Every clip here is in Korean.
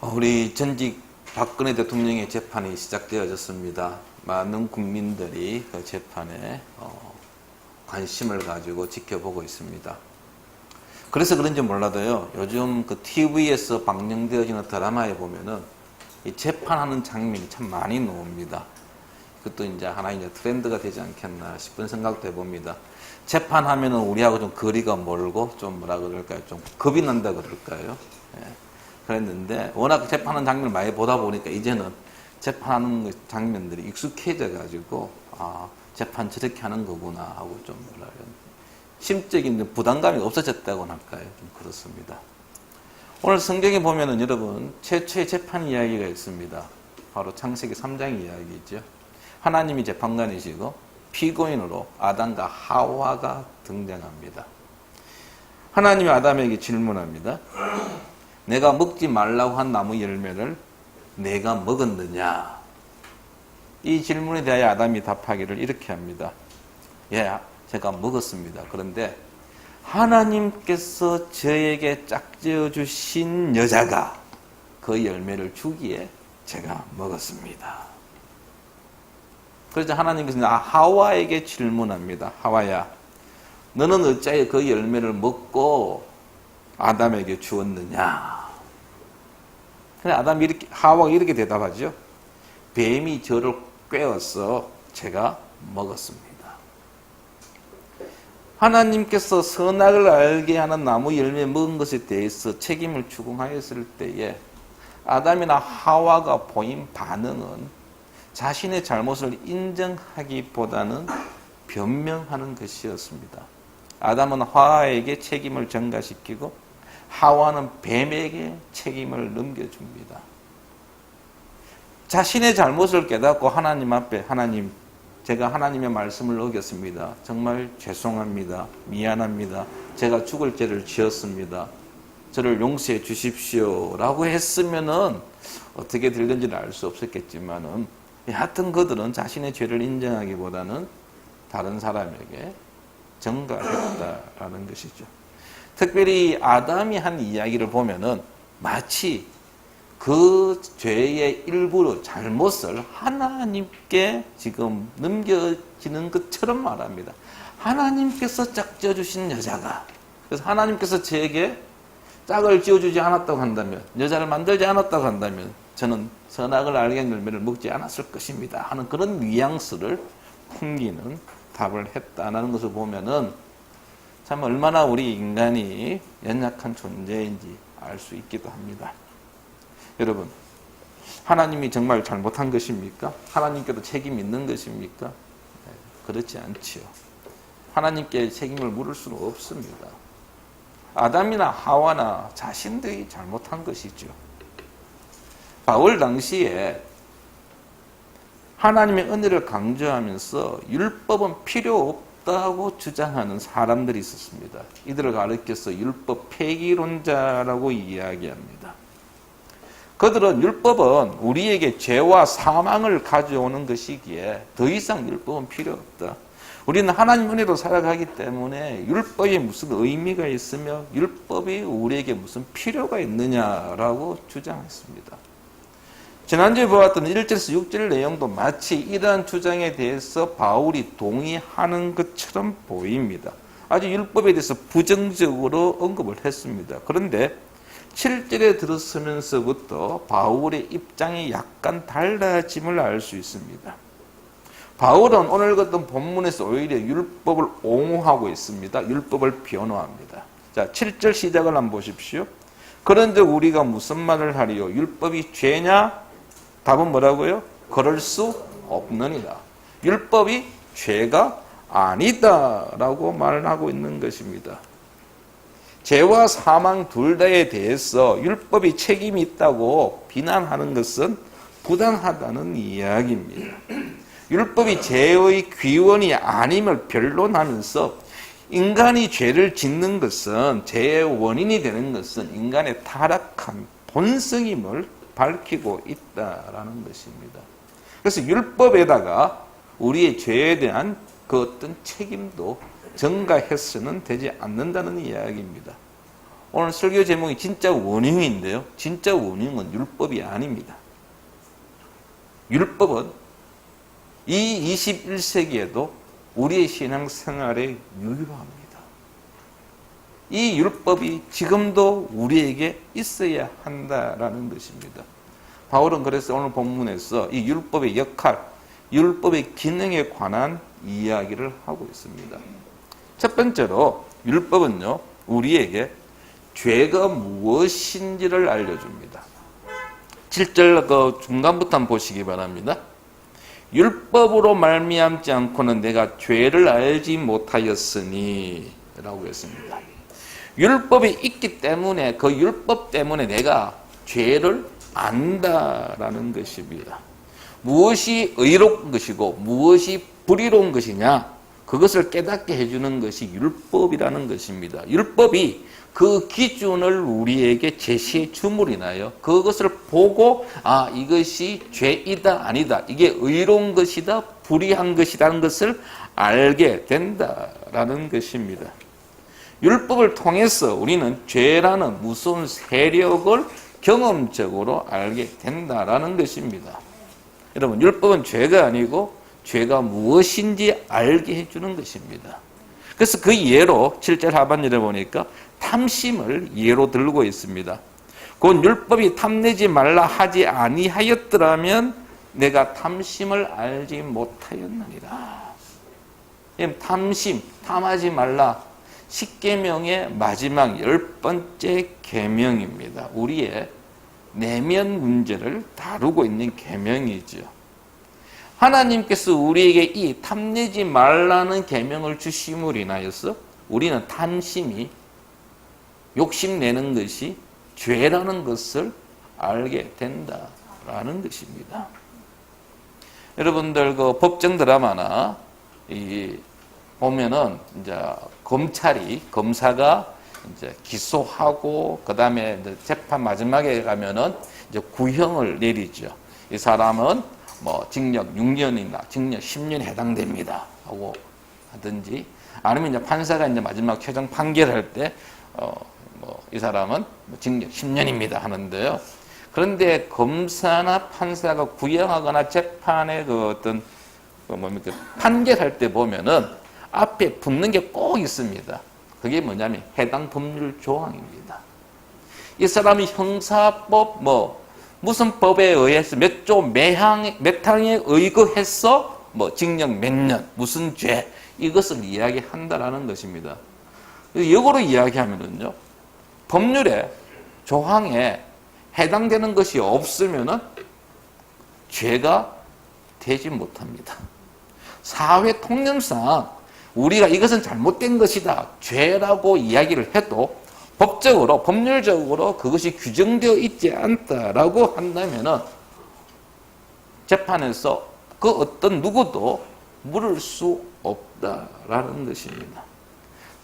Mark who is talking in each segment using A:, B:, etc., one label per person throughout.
A: 우리 전직 박근혜 대통령의 재판이 시작되어졌습니다. 많은 국민들이 그 재판에 관심을 가지고 지켜보고 있습니다. 그래서 그런지 몰라도요, 요즘 그 TV에서 방영되어지는 드라마에 보면은 이 재판하는 장면이 참 많이 나옵니다. 그것도 이제 하나의 이제 트렌드가 되지 않겠나 싶은 생각도 해봅니다. 재판하면은 우리하고 좀 거리가 멀고 좀 뭐라 그럴까요? 좀 겁이 난다 그럴까요? 예. 그랬는데 워낙 재판하는 장면을 많이 보다 보니까 이제는 재판하는 장면들이 익숙해져 가지고 재판 저렇게 하는 거구나 하고 좀 뭐라 그래요? 심적인 부담감이 없어졌다고 할까요? 좀 그렇습니다. 오늘 성경에 보면은 여러분 최초의 재판 이야기가 있습니다. 바로 창세기 3장 이야기죠. 하나님이 재판관이시고 피고인으로 아담과 하와가 등장합니다. 하나님이 아담에게 질문합니다. 내가 먹지 말라고 한 나무 열매를 내가 먹었느냐? 이 질문에 대하여 아담이 답하기를 이렇게 합니다. 예, 제가 먹었습니다. 그런데 하나님께서 저에게 짝지어 주신 여자가 그 열매를 주기에 제가 먹었습니다. 그래서 하나님께서 하와에게 질문합니다. 하와야, 너는 어찌하여 그 열매를 먹고 아담에게 주었느냐? 하와가 이렇게 대답하죠. 뱀이 저를 꿰어서 제가 먹었습니다. 하나님께서 선악을 알게 하는 나무 열매 먹은 것에 대해서 책임을 추궁하였을 때에 아담이나 하와가 보인 반응은 자신의 잘못을 인정하기보다는 변명하는 것이었습니다. 아담은 하와에게 책임을 전가시키고 하와는 뱀에게 책임을 넘겨줍니다. 자신의 잘못을 깨닫고 하나님 앞에 하나님, 제가 하나님의 말씀을 어겼습니다. 정말 죄송합니다. 미안합니다. 제가 죽을 죄를 지었습니다. 저를 용서해 주십시오. 라고 했으면은 어떻게 들렸는지는 알 수 없었겠지만은 하여튼 그들은 자신의 죄를 인정하기보다는 다른 사람에게 전가했다라는 것이죠. 특별히 아담이 한 이야기를 보면은 마치 그 죄의 일부로 잘못을 하나님께 지금 넘겨지는 것처럼 말합니다. 하나님께서 짝지어 주신 여자가, 그래서 하나님께서 저에게 짝을 지어주지 않았다고 한다면, 여자를 만들지 않았다고 한다면 저는 선악을 알게 한 열매를 먹지 않았을 것입니다 하는 그런 뉘앙스를 풍기는 답을 했다는 것을 보면은 참 얼마나 우리 인간이 연약한 존재인지 알 수 있기도 합니다. 여러분, 하나님이 정말 잘못한 것입니까? 하나님께도 책임 있는 것입니까? 네, 그렇지 않지요. 하나님께 책임을 물을 수는 없습니다. 아담이나 하와나 자신들이 잘못한 것이죠. 바울 당시에 하나님의 은혜를 강조하면서 율법은 필요 없다고 주장하는 사람들이 있었습니다. 이들을 가리켜서 율법 폐기론자라고 이야기합니다. 그들은 율법은 우리에게 죄와 사망을 가져오는 것이기에 더 이상 율법은 필요 없다. 우리는 하나님 은혜로 살아가기 때문에 율법에 무슨 의미가 있으며 율법이 우리에게 무슨 필요가 있느냐라고 주장했습니다. 지난주에 보았던 1절에서 6절 내용도 마치 이러한 주장에 대해서 바울이 동의하는 것처럼 보입니다. 아주 율법에 대해서 부정적으로 언급을 했습니다. 그런데 7절에 들어서면서부터 바울의 입장이 약간 달라짐을 알 수 있습니다. 바울은 오늘 같은 본문에서 오히려 율법을 옹호하고 있습니다. 율법을 변호합니다. 자, 7절 시작을 한번 보십시오. 그런즉 우리가 무슨 말을 하리요? 율법이 죄냐? 답은 뭐라고요? 그럴 수 없느니라. 율법이 죄가 아니다라고 말을 하고 있는 것입니다. 죄와 사망 둘 다에 대해서 율법이 책임이 있다고 비난하는 것은 부당하다는 이야기입니다. 율법이 죄의 귀원이 아님을 변론하면서 인간이 죄를 짓는 것은 죄의 원인이 되는 것은 인간의 타락한 본성임을 밝히고 있다라는 것입니다. 그래서 율법에다가 우리의 죄에 대한 그 어떤 책임도 전가해서는 되지 않는다는 이야기입니다. 오늘 설교 제목이 진짜 원흉인데요. 진짜 원흉은 율법이 아닙니다. 율법은 이 21세기에도 우리의 신앙생활에 유효합니다. 이 율법이 지금도 우리에게 있어야 한다라는 것입니다. 바울은 그래서 오늘 본문에서 이 율법의 역할, 율법의 기능에 관한 이야기를 하고 있습니다. 첫 번째로 율법은요, 우리에게 죄가 무엇인지를 알려줍니다. 7절 그 중간부터 한번 보시기 바랍니다. 율법으로 말미암지 않고는 내가 죄를 알지 못하였으니 라고 했습니다. 율법이 있기 때문에 그 율법 때문에 내가 죄를 안다라는 것입니다. 무엇이 의로운 것이고 무엇이 불의로운 것이냐, 그것을 깨닫게 해주는 것이 율법이라는 것입니다. 율법이 그 기준을 우리에게 제시해 줌으로 인하여 그것을 보고 이것이 죄이다 아니다, 이게 의로운 것이다 불의한 것이라는 것을 알게 된다라는 것입니다. 율법을 통해서 우리는 죄라는 무서운 세력을 경험적으로 알게 된다라는 것입니다. 여러분, 율법은 죄가 아니고 죄가 무엇인지 알게 해주는 것입니다. 그래서 그 예로 7절 하반절에 보니까 탐심을 예로 들고 있습니다. 곧 율법이 탐내지 말라 하지 아니하였더라면 내가 탐심을 알지 못하였느니라. 탐심, 탐하지 말라. 10계명의 마지막 10번째 계명입니다. 우리의 내면 문제를 다루고 있는 계명이죠. 하나님께서 우리에게 이 탐내지 말라는 계명을 주심으로 인하여서 우리는 탐심이, 욕심내는 것이 죄라는 것을 알게 된다라는 것입니다. 여러분들 그 법정 드라마나 보면은 이제 검사가 이제 기소하고 그 다음에 재판 마지막에 가면은 이제 구형을 내리죠. 이 사람은 뭐 징역 6년이나 징역 10년에 해당됩니다 하고 하든지, 아니면 이제 판사가 이제 마지막 최종 판결할 때 이 사람은 징역 10년입니다 하는데요. 그런데 검사나 판사가 구형하거나 재판의 그 어떤 판결할 때 보면은 앞에 붙는 게 꼭 있습니다. 그게 뭐냐면 해당 법률 조항입니다. 이 사람이 형사법 무슨 법에 의해서 몇 조 몇 항에 의거해서 징역 몇 년 무슨 죄, 이것을 이야기한다라는 것입니다. 역으로 이야기하면은요, 법률의 조항에 해당되는 것이 없으면은 죄가 되지 못합니다. 사회 통념상 우리가 이것은 잘못된 것이다, 죄라고 이야기를 해도 법적으로, 법률적으로 그것이 규정되어 있지 않다라고 한다면은 재판에서 그 어떤 누구도 물을 수 없다라는 것입니다.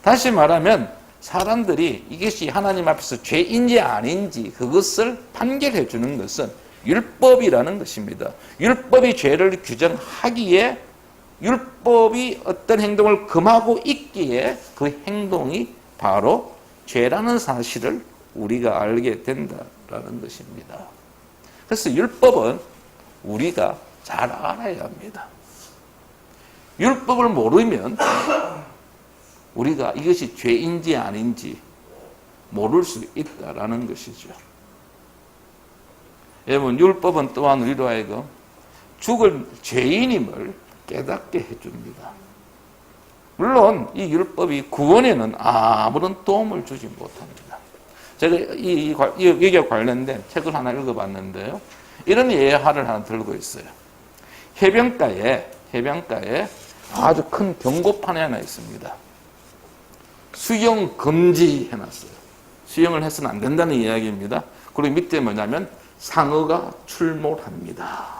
A: 다시 말하면 사람들이 이것이 하나님 앞에서 죄인지 아닌지 그것을 판결해 주는 것은 율법이라는 것입니다. 율법이 죄를 규정하기에, 율법이 어떤 행동을 금하고 있기에 그 행동이 바로 죄라는 사실을 우리가 알게 된다라는 것입니다. 그래서 율법은 우리가 잘 알아야 합니다. 율법을 모르면 우리가 이것이 죄인지 아닌지 모를 수 있다라는 것이죠. 여러분, 율법은 또한 우리로 하여금 죽을 죄인임을 깨닫게 해줍니다. 물론 이 율법이 구원에는 아무런 도움을 주지 못합니다. 제가 여기와 관련된 책을 하나 읽어봤는데요, 이런 예화를 하나 들고 있어요. 해변가에 아주 큰 경고판이 하나 있습니다. 수영 금지 해놨어요. 수영을 해서는 안 된다는 이야기입니다. 그리고 밑에 뭐냐면 상어가 출몰합니다.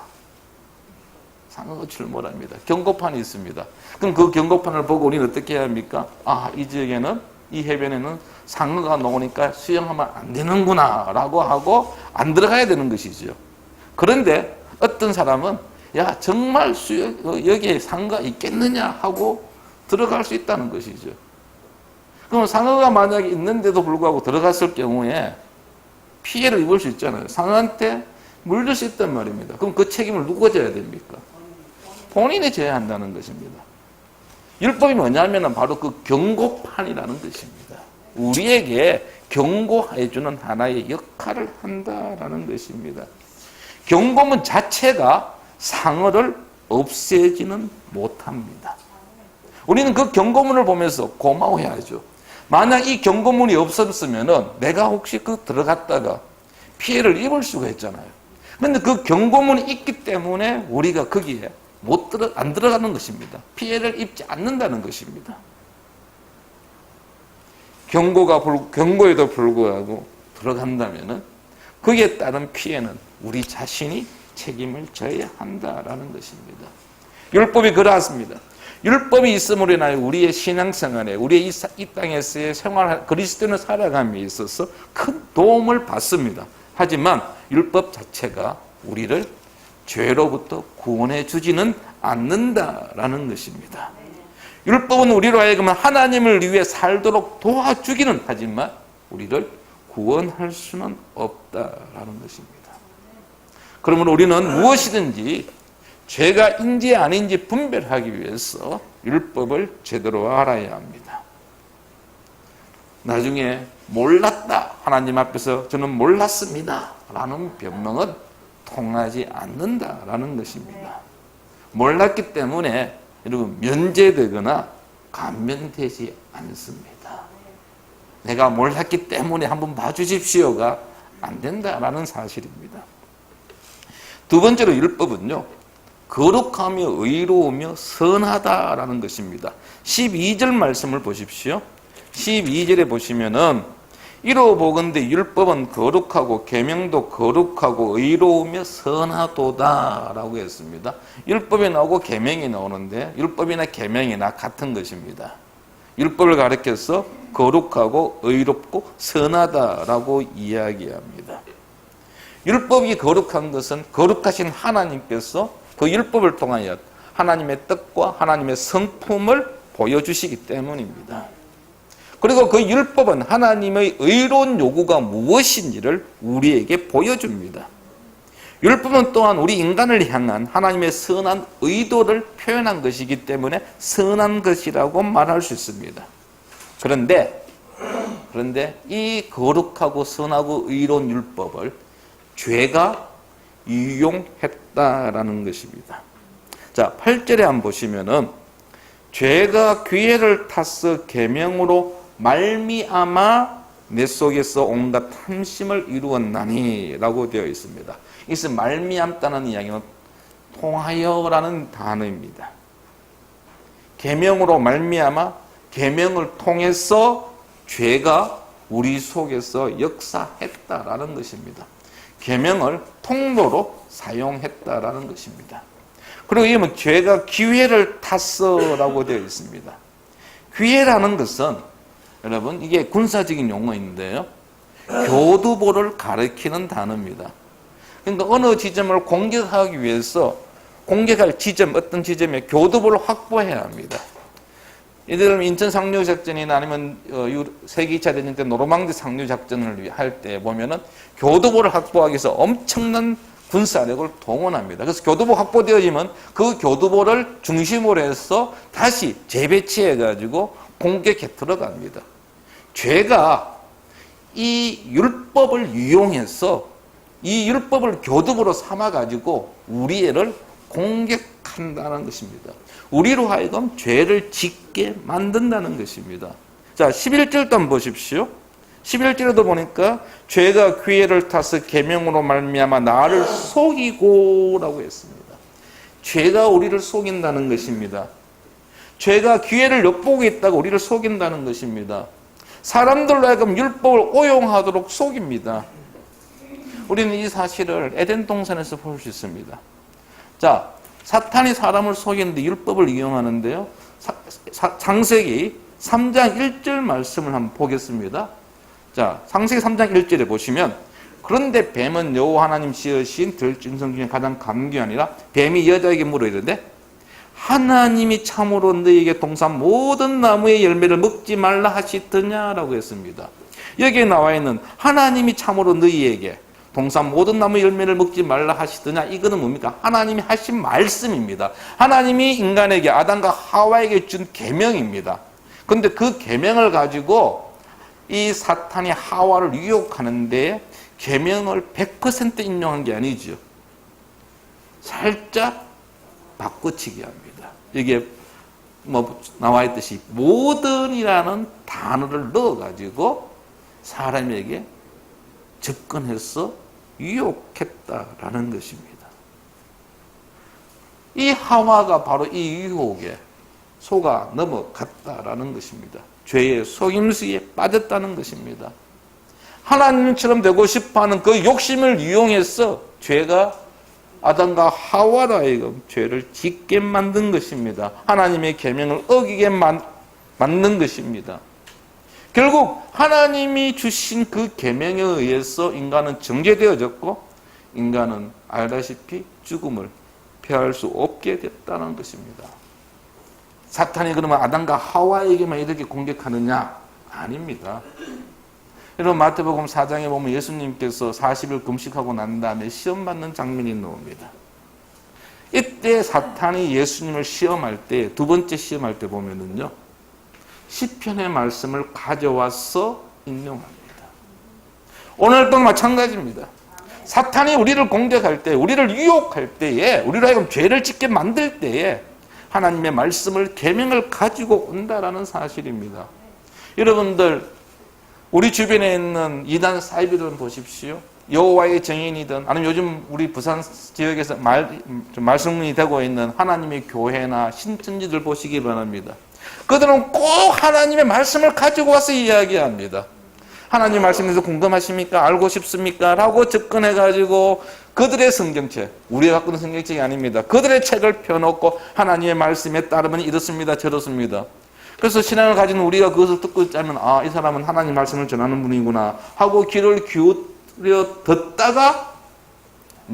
A: 상어가 출몰합니다. 경고판이 있습니다. 그럼 그 경고판을 보고 우리는 어떻게 해야 합니까? 이 지역에는, 이 해변에는 상어가 나오니까 수영하면 안 되는구나 라고 하고 안 들어가야 되는 것이죠. 그런데 어떤 사람은 정말 여기에 상어가 있겠느냐 하고 들어갈 수 있다는 것이죠. 그럼 상어가 만약에 있는데도 불구하고 들어갔을 경우에 피해를 입을 수 있잖아요. 상어한테 물릴 수 있단 말입니다. 그럼 그 책임을 누가 져야 됩니까? 본인이 져야 한다는 것입니다. 율법이 뭐냐면 바로 그 경고판이라는 것입니다. 우리에게 경고해주는 하나의 역할을 한다라는 것입니다. 경고문 자체가 상어를 없애지는 못합니다. 우리는 그 경고문을 보면서 고마워해야죠. 만약 이 경고문이 없었으면 내가 혹시 그 들어갔다가 피해를 입을 수가 있잖아요. 그런데 그 경고문이 있기 때문에 우리가 거기에 안 들어가는 것입니다. 피해를 입지 않는다는 것입니다. 경고에도 불구하고 들어간다면 거기에 따른 피해는 우리 자신이 책임을 져야 한다라는 것입니다. 율법이 그러하습니다. 율법이 있음으로 인하여 우리의 신앙생활에, 우리의 이 땅에서의 생활, 그리스도인의 살아감에 있어서 큰 도움을 받습니다. 하지만 율법 자체가 우리를 죄로부터 구원해 주지는 않는다라는 것입니다. 율법은 우리로 하여금 하나님을 위해 살도록 도와주기는 하지만 우리를 구원할 수는 없다라는 것입니다. 그러므로 우리는 무엇이든지 죄가 인지 아닌지 분별하기 위해서 율법을 제대로 알아야 합니다. 나중에 몰랐다, 하나님 앞에서 저는 몰랐습니다 라는 변명은 통하지 않는다라는 것입니다. 몰랐기 때문에 여러분 면제되거나 감면되지 않습니다. 내가 몰랐기 때문에 한번 봐주십시오가 안 된다라는 사실입니다. 두 번째로 율법은요, 거룩하며 의로우며 선하다라는 것입니다. 12절 말씀을 보십시오. 12절에 보시면은 이로보건대 율법은 거룩하고 계명도 거룩하고 의로우며 선하도다라고 했습니다. 율법이 나오고 계명이 나오는데 율법이나 계명이나 같은 것입니다. 율법을 가리켜서 거룩하고 의롭고 선하다라고 이야기합니다. 율법이 거룩한 것은 거룩하신 하나님께서 그 율법을 통하여 하나님의 뜻과 하나님의 성품을 보여주시기 때문입니다. 그리고 그 율법은 하나님의 의로운 요구가 무엇인지를 우리에게 보여줍니다. 율법은 또한 우리 인간을 향한 하나님의 선한 의도를 표현한 것이기 때문에 선한 것이라고 말할 수 있습니다. 그런데 이 거룩하고 선하고 의로운 율법을 죄가 이용했다라는 것입니다. 자, 8절에 한번 보시면은 죄가 기회를 타서 계명으로 말미암아 내 속에서 온갖 탐심을 이루었나니 라고 되어 있습니다. 이것은 말미암다는 이야기는 통하여라는 단어입니다. 계명으로 말미암아 계명을 통해서 죄가 우리 속에서 역사했다라는 것입니다. 계명을 통로로 사용했다라는 것입니다. 그리고 이는 죄가 기회를 탔어라고 되어 있습니다. 기회라는 것은 여러분 이게 군사적인 용어인데요, 교두보를 가리키는 단어입니다. 그러니까 어느 지점을 공격하기 위해서 공격할 지점, 어떤 지점에 교두보를 확보해야 합니다. 예를 들면 인천 상륙 작전이나 아니면 세계 2차 대전 때 노르망디 상륙 작전을 할 때 보면은 교두보를 확보하기 위해서 엄청난 군사력을 동원합니다. 그래서 교두보 확보되어지면 그 교두보를 중심으로 해서 다시 재배치해 가지고 공격에 들어갑니다. 죄가 이 율법을 이용해서 이 율법을 교두보로 삼아 가지고 우리를 공격한다는 것입니다. 우리로 하여금 죄를 짓게 만든다는 것입니다. 자, 11절도 한번 보십시오. 11절에도 보니까 죄가 기회를 타서 계명으로 말미암아 나를 속이고라고 했습니다. 죄가 우리를 속인다는 것입니다. 죄가 기회를 엿보고 있다고 우리를 속인다는 것입니다. 사람들로 하여금 율법을 오용하도록 속입니다. 우리는 이 사실을 에덴 동산에서 볼 수 있습니다. 자, 사탄이 사람을 속이는데 율법을 이용하는데요. 창세기 3장 1절 말씀을 한번 보겠습니다. 자, 창세기 3장 1절에 보시면 그런데 뱀은 여호와 하나님 지으신 들짐승 중에 가장 감귀하니라. 뱀이 여자에게 물어 이르되 하나님이 참으로 너희에게 동산 모든 나무의 열매를 먹지 말라 하시더냐라고 했습니다. 여기에 나와 있는 하나님이 참으로 너희에게 동산 모든 나무 열매를 먹지 말라 하시더냐, 이거는 뭡니까? 하나님이 하신 말씀입니다. 하나님이 인간에게, 아담과 하와에게 준 계명입니다. 그런데 그 계명을 가지고 이 사탄이 하와를 유혹하는데 계명을 100% 인용한 게 아니죠. 살짝 바꿔치기 합니다. 이게 뭐 나와 있듯이 모든이라는 단어를 넣어가지고 사람에게 접근해서 유혹했다라는 것입니다. 이 하와가 바로 이 유혹에 속아 넘어갔다라는 것입니다. 죄의 속임수에 빠졌다는 것입니다. 하나님처럼 되고 싶어하는 그 욕심을 이용해서 죄가 아담과 하와로 하여금 죄를 짓게 만든 것입니다. 하나님의 계명을 어기게 만든 것입니다. 결국 하나님이 주신 그 계명에 의해서 인간은 정죄되어졌고 인간은 알다시피 죽음을 피할 수 없게 됐다는 것입니다. 사탄이 그러면 아담과 하와에게만 이렇게 공격하느냐? 아닙니다. 여러분 마태복음 4장에 보면 예수님께서 40일 금식하고 난 다음에 시험 받는 장면이 나옵니다. 이때 사탄이 예수님을 시험할 때, 두 번째 시험할 때 보면은요, 시편의 말씀을 가져와서 인용합니다. 오늘도 마찬가지입니다. 사탄이 우리를 공격할 때, 우리를 유혹할 때에, 우리로 하여금 죄를 짓게 만들 때에 하나님의 말씀을, 계명을 가지고 온다라는 사실입니다. 여러분들 우리 주변에 있는 이단 사이비들은 보십시오. 여호와의 증인이든 아니면 요즘 우리 부산 지역에서 말씀이 되고 있는 하나님의 교회나 신천지들 보시기 바랍니다. 그들은 꼭 하나님의 말씀을 가지고 와서 이야기합니다. 하나님 말씀에서 궁금하십니까? 알고 싶습니까? 라고 접근해가지고 그들의 성경책, 우리가 갖고 있는 성경책이 아닙니다. 그들의 책을 펴놓고 하나님의 말씀에 따르면 이렇습니다, 저렇습니다. 그래서 신앙을 가진 우리가 그것을 듣고 있자면, 아, 이 사람은 하나님 말씀을 전하는 분이구나 하고 귀를 기울여 듣다가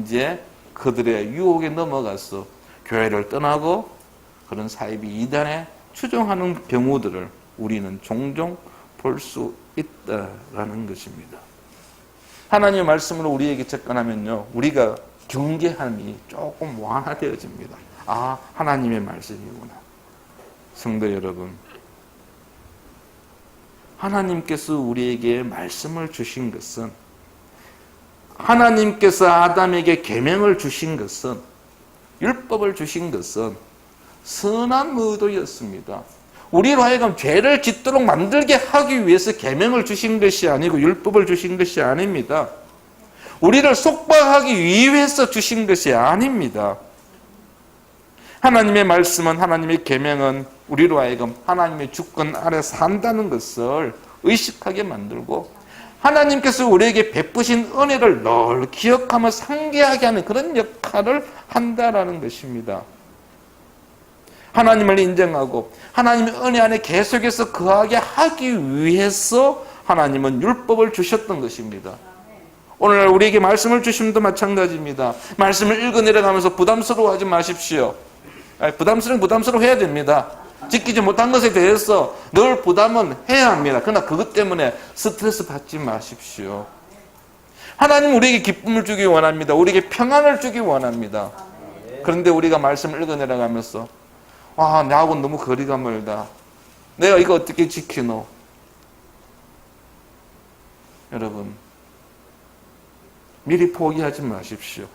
A: 이제 그들의 유혹에 넘어가서 교회를 떠나고 그런 사이비 이단에 추종하는 경우들을 우리는 종종 볼 수 있다라는 것입니다. 하나님의 말씀으로 우리에게 접근하면요, 우리가 경계함이 조금 완화되어집니다. 아, 하나님의 말씀이구나. 성도 여러분, 하나님께서 우리에게 말씀을 주신 것은, 하나님께서 아담에게 계명을 주신 것은, 율법을 주신 것은 선한 의도였습니다. 우리로 하여금 죄를 짓도록 만들게 하기 위해서 계명을 주신 것이 아니고 율법을 주신 것이 아닙니다. 우리를 속박하기 위해서 주신 것이 아닙니다. 하나님의 말씀은, 하나님의 계명은 우리로 하여금 하나님의 주권 아래 산다는 것을 의식하게 만들고 하나님께서 우리에게 베푸신 은혜를 늘 기억하며 상기하게 하는 그런 역할을 한다라는 것입니다. 하나님을 인정하고 하나님의 은혜 안에 계속해서 거하게 하기 위해서 하나님은 율법을 주셨던 것입니다. 오늘날 우리에게 말씀을 주심도 마찬가지입니다. 말씀을 읽어내려가면서 부담스러워하지 마십시오. 부담스러워해야 됩니다. 지키지 못한 것에 대해서 늘 부담은 해야 합니다. 그러나 그것 때문에 스트레스 받지 마십시오. 하나님 우리에게 기쁨을 주기 원합니다. 우리에게 평안을 주기 원합니다. 그런데 우리가 말씀을 읽어내려가면서, 아, 나하고는 너무 거리가 멀다. 내가 이거 어떻게 지키노? 여러분, 미리 포기하지 마십시오.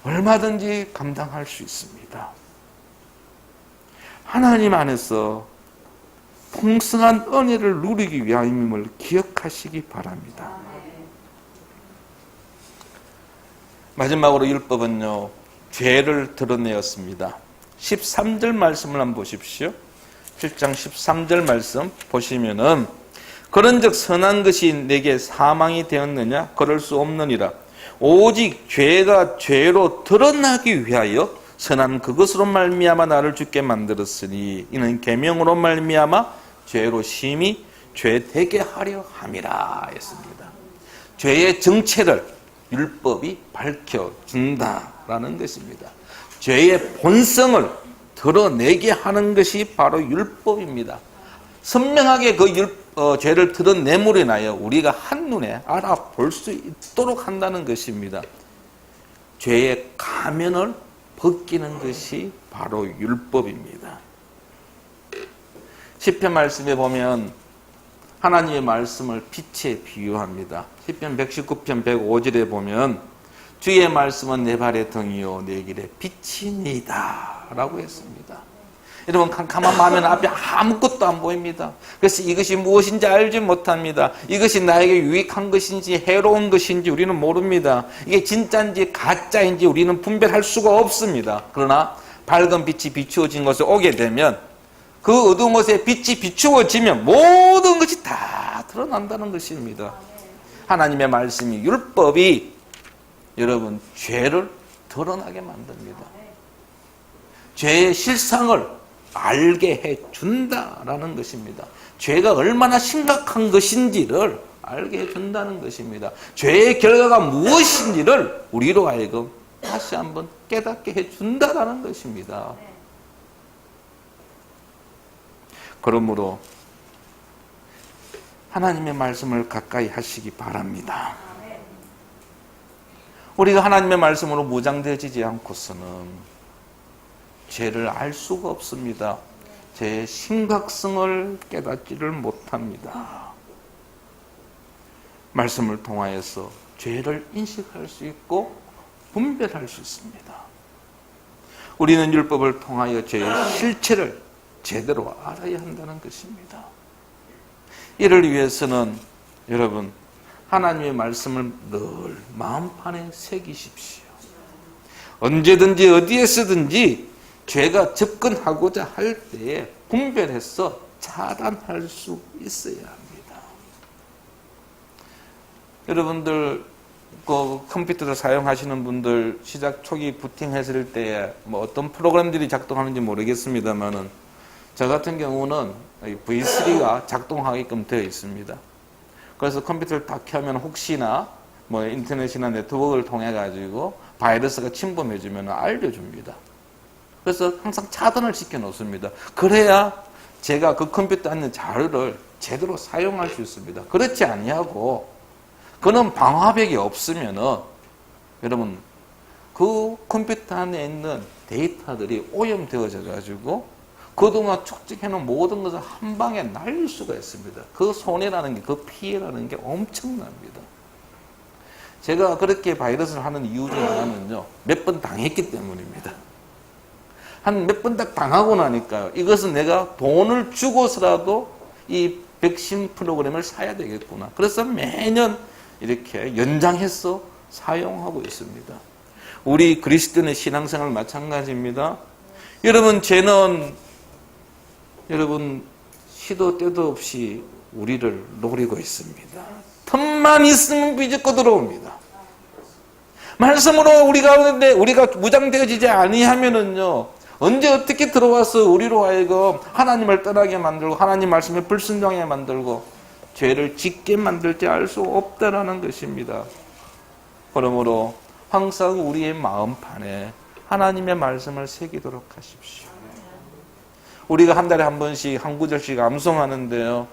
A: 얼마든지 감당할 수 있습니다. 하나님 안에서 풍성한 은혜를 누리기 위함임을 기억하시기 바랍니다. 마지막으로 율법은요, 죄를 드러내었습니다. 13절 말씀을 한번 보십시오. 7장 13절 말씀 보시면은, 그런즉 선한 것이 내게 사망이 되었느냐? 그럴 수 없느니라. 오직 죄가 죄로 드러나기 위하여 선한 그것으로 말미암아 나를 죽게 만들었으니 이는 계명으로 말미암아 죄로 심히 죄되게 하려 함이라 했습니다. 죄의 정체를 율법이 밝혀준다라는 것입니다. 죄의 본성을 드러내게 하는 것이 바로 율법입니다. 선명하게 죄를 드러내므로 인하여 우리가 한눈에 알아볼 수 있도록 한다는 것입니다. 죄의 가면을 벗기는 것이 바로 율법입니다. 시편 말씀에 보면 하나님의 말씀을 빛에 비유합니다. 시편 119편 105절에 보면 주의 말씀은 내 발의 등이요 내 길의 빛이니이다 라고 했습니다. 여러분 캄캄한 마음에는 앞에 아무것도 안 보입니다. 그래서 이것이 무엇인지 알지 못합니다. 이것이 나에게 유익한 것인지 해로운 것인지 우리는 모릅니다. 이게 진짜인지 가짜인지 우리는 분별할 수가 없습니다. 그러나 밝은 빛이 비추어진 곳에 오게 되면 그 어두운 곳에 빛이 비추어지면 모든 것이 다 드러난다는 것입니다. 하나님의 말씀이 율법이 여러분 죄를 드러나게 만듭니다. 죄의 실상을 알게 해준다라는 것입니다. 죄가 얼마나 심각한 것인지를 알게 해준다는 것입니다. 죄의 결과가 무엇인지를 우리로 하여금 다시 한번 깨닫게 해준다라는 것입니다. 그러므로 하나님의 말씀을 가까이 하시기 바랍니다. 우리가 하나님의 말씀으로 무장되어지지 않고서는 죄를 알 수가 없습니다. 죄의 심각성을 깨닫지를 못합니다. 말씀을 통하여서 죄를 인식할 수 있고 분별할 수 있습니다. 우리는 율법을 통하여 죄의 실체를 제대로 알아야 한다는 것입니다. 이를 위해서는 여러분 하나님의 말씀을 늘 마음판에 새기십시오. 언제든지 어디에서든지 죄가 접근하고자 할 때에 분별해서 차단할 수 있어야 합니다. 여러분들 그 컴퓨터를 사용하시는 분들 시작 초기 부팅했을 때에 뭐 어떤 프로그램들이 작동하는지 모르겠습니다만은 저 같은 경우는 V3가 작동하게끔 되어 있습니다. 그래서 컴퓨터를 딱 켜면 혹시나 뭐 인터넷이나 네트워크를 통해 가지고 바이러스가 침범해주면 알려줍니다. 그래서 항상 차단을 시켜 놓습니다. 그래야 제가 그 컴퓨터에 있는 자료를 제대로 사용할 수 있습니다. 그렇지 아니하고 그런 방화벽이 없으면은 여러분 그 컴퓨터 안에 있는 데이터들이 오염되어져 가지고 그동안 축적해놓은 모든 것을 한 방에 날릴 수가 있습니다. 그 손해라는 게, 그 피해라는 게 엄청납니다. 제가 그렇게 바이러스를 하는 이유 중에 하나는요, 몇 번 당했기 때문입니다. 한 몇 번 딱 당하고 나니까요, 이것은 내가 돈을 주고서라도 이 백신 프로그램을 사야 되겠구나. 그래서 매년 이렇게 연장해서 사용하고 있습니다. 우리 그리스도인의 신앙생활 마찬가지입니다. 여러분, 죄는 여러분 시도 때도 없이 우리를 노리고 있습니다. 틈만 있으면 비집고 들어옵니다. 말씀으로 우리가 무장되어지지 아니하면은요 언제 어떻게 들어와서 우리로 하여금 하나님을 떠나게 만들고 하나님 말씀에 불순종하게 만들고 죄를 짓게 만들지 알 수 없다라는 것입니다. 그러므로 항상 우리의 마음판에 하나님의 말씀을 새기도록 하십시오. 우리가 한 달에 한 번씩 한 구절씩 암송하는데요.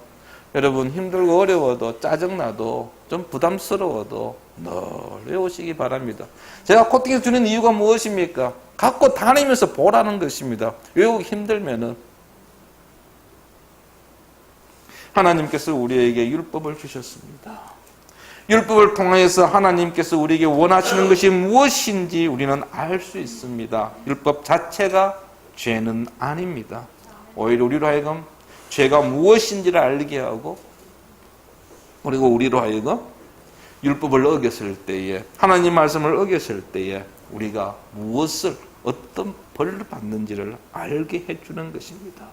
A: 여러분 힘들고 어려워도 짜증나도 좀 부담스러워도 늘 외우시기 바랍니다. 제가 코팅해 주는 이유가 무엇입니까? 갖고 다니면서 보라는 것입니다. 외우기 힘들면은 하나님께서 우리에게 율법을 주셨습니다. 율법을 통해서 하나님께서 우리에게 원하시는 것이 무엇인지 우리는 알 수 있습니다. 율법 자체가 죄는 아닙니다. 오히려 우리로 하여금 죄가 무엇인지를 알게 하고 그리고 우리로 하여금 율법을 어겼을 때에 하나님 말씀을 어겼을 때에 우리가 무엇을 어떤 벌을 받는지를 알게 해주는 것입니다.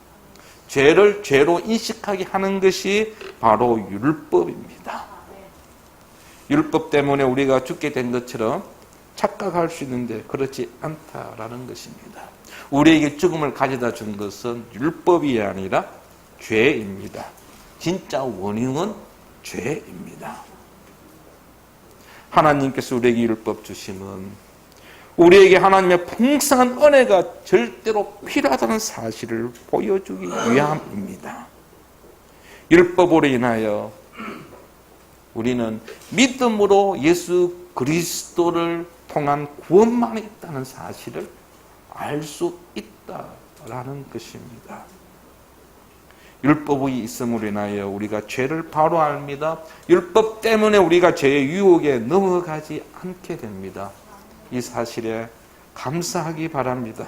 A: 죄를 죄로 인식하게 하는 것이 바로 율법입니다. 율법 때문에 우리가 죽게 된 것처럼 착각할 수 있는데 그렇지 않다라는 것입니다. 우리에게 죽음을 가져다 준 것은 율법이 아니라 죄입니다. 진짜 원흉은 죄입니다. 하나님께서 우리에게 율법 주심은 우리에게 하나님의 풍성한 은혜가 절대로 필요하다는 사실을 보여주기 위함입니다. 율법으로 인하여 우리는 믿음으로 예수 그리스도를 통한 구원만 있다는 사실을 알 수 있다라는 것입니다. 율법이 있음으로 인하여 우리가 죄를 바로 압니다. 율법 때문에 우리가 죄의 유혹에 넘어가지 않게 됩니다. 이 사실에 감사하기 바랍니다.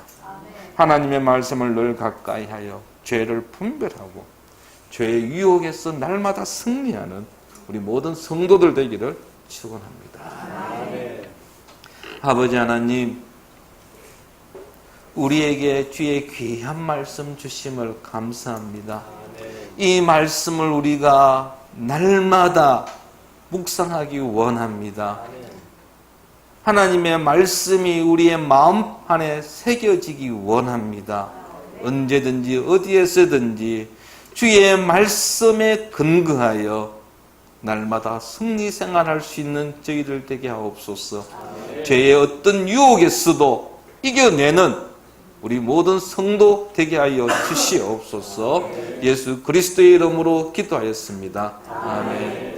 A: 하나님의 말씀을 늘 가까이 하여 죄를 분별하고 죄의 유혹에서 날마다 승리하는 우리 모든 성도들 되기를 축원합니다. 아버지 하나님, 우리에게 주의 귀한 말씀 주심을 감사합니다. 이 말씀을 우리가 날마다 묵상하기 원합니다. 하나님의 말씀이 우리의 마음 안에 새겨지기 원합니다. 언제든지 어디에서든지 주의 말씀에 근거하여 날마다 승리 생활할 수 있는 저희들 되게 하옵소서. 죄의 어떤 유혹에서도 이겨내는 우리 모든 성도 되게 하여 주시옵소서. 예수 그리스도의 이름으로 기도하였습니다. 아멘.